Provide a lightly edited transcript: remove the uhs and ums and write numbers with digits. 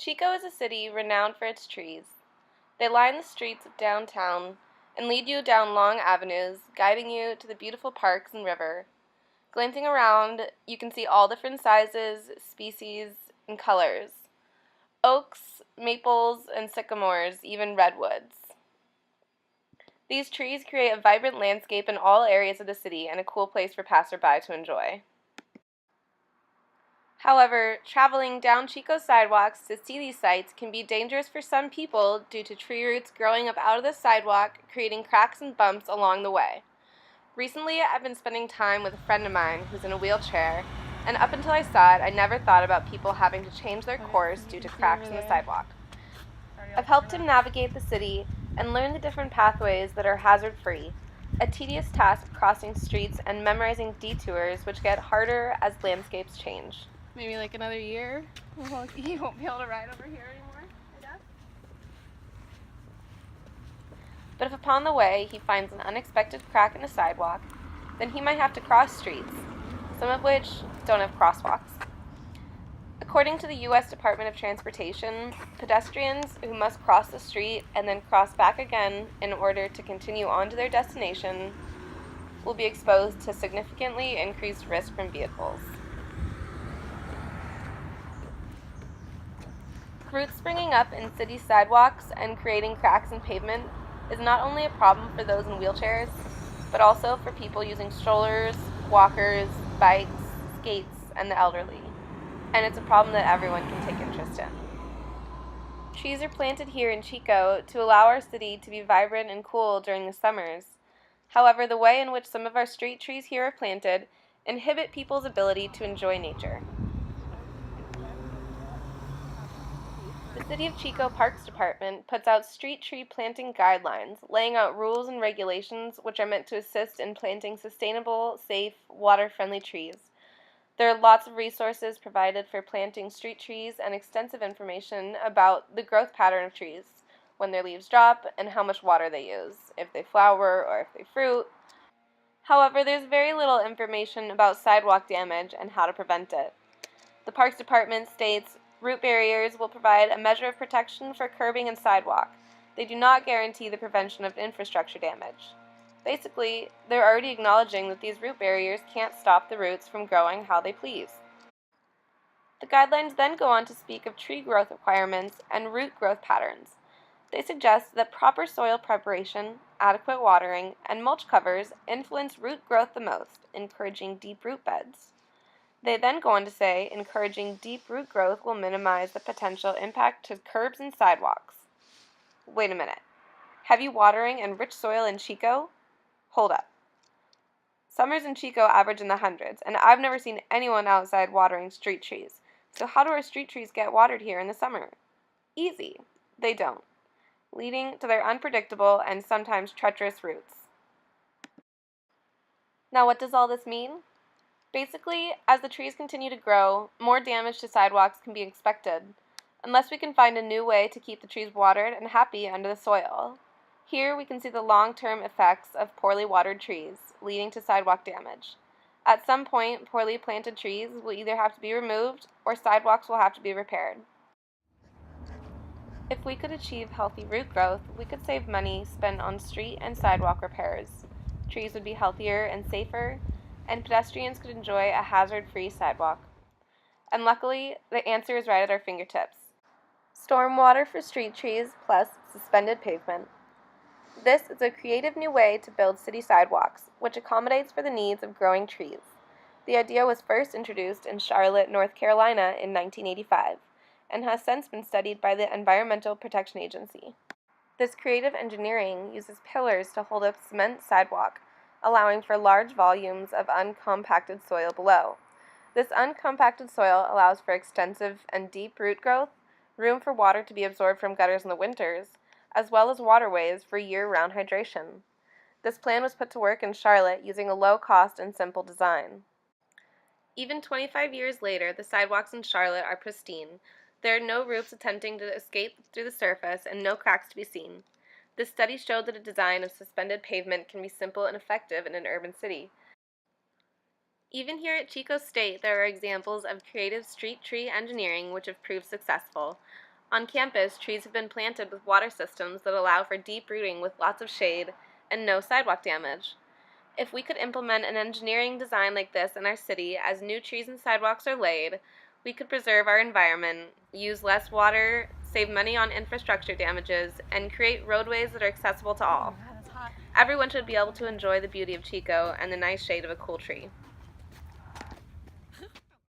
Chico is a city renowned for its trees. They line the streets of downtown and lead you down long avenues, guiding you to the beautiful parks and river. Glancing around, you can see all different sizes, species, and colors. Oaks, maples, and sycamores, even redwoods. These trees create a vibrant landscape in all areas of the city and a cool place for passerby to enjoy. However, traveling down Chico's sidewalks to see these sights can be dangerous for some people due to tree roots growing up out of the sidewalk, creating cracks and bumps along the way. Recently, I've been spending time with a friend of mine who's in a wheelchair, and up until I saw it, I never thought about people having to change their course due to cracks in the sidewalk. I've helped him navigate the city and learn the different pathways that are hazard-free, a tedious task crossing streets and memorizing detours which get harder as landscapes change. Maybe like another year, he won't be able to ride over here anymore, I guess. But if upon the way he finds an unexpected crack in the sidewalk, then he might have to cross streets, some of which don't have crosswalks. According to the U.S. Department of Transportation, pedestrians who must cross the street and then cross back again in order to continue on to their destination will be exposed to significantly increased risk from vehicles. Roots springing up in city sidewalks and creating cracks in pavement is not only a problem for those in wheelchairs, but also for people using strollers, walkers, bikes, skates, and the elderly. And it's a problem that everyone can take interest in. Trees are planted here in Chico to allow our city to be vibrant and cool during the summers. However, the way in which some of our street trees here are planted inhibit people's ability to enjoy nature. The City of Chico Parks Department puts out street tree planting guidelines, laying out rules and regulations which are meant to assist in planting sustainable, safe, water-friendly trees. There are lots of resources provided for planting street trees and extensive information about the growth pattern of trees, when their leaves drop, and how much water they use, if they flower or if they fruit. However, there's very little information about sidewalk damage and how to prevent it. The Parks Department states, root barriers will provide a measure of protection for curbing and sidewalk. They do not guarantee the prevention of infrastructure damage. Basically, they're already acknowledging that these root barriers can't stop the roots from growing how they please. The guidelines then go on to speak of tree growth requirements and root growth patterns. They suggest that proper soil preparation, adequate watering, and mulch covers influence root growth the most, encouraging deep root beds. They then go on to say encouraging deep root growth will minimize the potential impact to curbs and sidewalks. Wait a minute. Heavy watering and rich soil in Chico? Hold up. Summers in Chico average in the hundreds, and I've never seen anyone outside watering street trees. So how do our street trees get watered here in the summer? Easy. They don't, leading to their unpredictable and sometimes treacherous roots. Now, what does all this mean? Basically, as the trees continue to grow, more damage to sidewalks can be expected, unless we can find a new way to keep the trees watered and happy under the soil. Here we can see the long-term effects of poorly watered trees, leading to sidewalk damage. At some point, poorly planted trees will either have to be removed or sidewalks will have to be repaired. If we could achieve healthy root growth, we could save money spent on street and sidewalk repairs. Trees would be healthier and safer, and pedestrians could enjoy a hazard-free sidewalk. And luckily, the answer is right at our fingertips. Stormwater for street trees plus suspended pavement. This is a creative new way to build city sidewalks, which accommodates for the needs of growing trees. The idea was first introduced in Charlotte, North Carolina in 1985, and has since been studied by the Environmental Protection Agency. This creative engineering uses pillars to hold up cement sidewalk, allowing for large volumes of uncompacted soil below. This uncompacted soil allows for extensive and deep root growth, room for water to be absorbed from gutters in the winters, as well as waterways for year-round hydration. This plan was put to work in Charlotte using a low-cost and simple design. Even 25 years later, the sidewalks in Charlotte are pristine. There are no roots attempting to escape through the surface and no cracks to be seen. This study showed that a design of suspended pavement can be simple and effective in an urban city. Even here at Chico State, there are examples of creative street tree engineering which have proved successful. On campus, trees have been planted with water systems that allow for deep rooting with lots of shade and no sidewalk damage. If we could implement an engineering design like this in our city as new trees and sidewalks are laid, we could preserve our environment, use less water, save money on infrastructure damages, and create roadways that are accessible to all. God, it's hot. Everyone should be able to enjoy the beauty of Chico and the nice shade of a cool tree.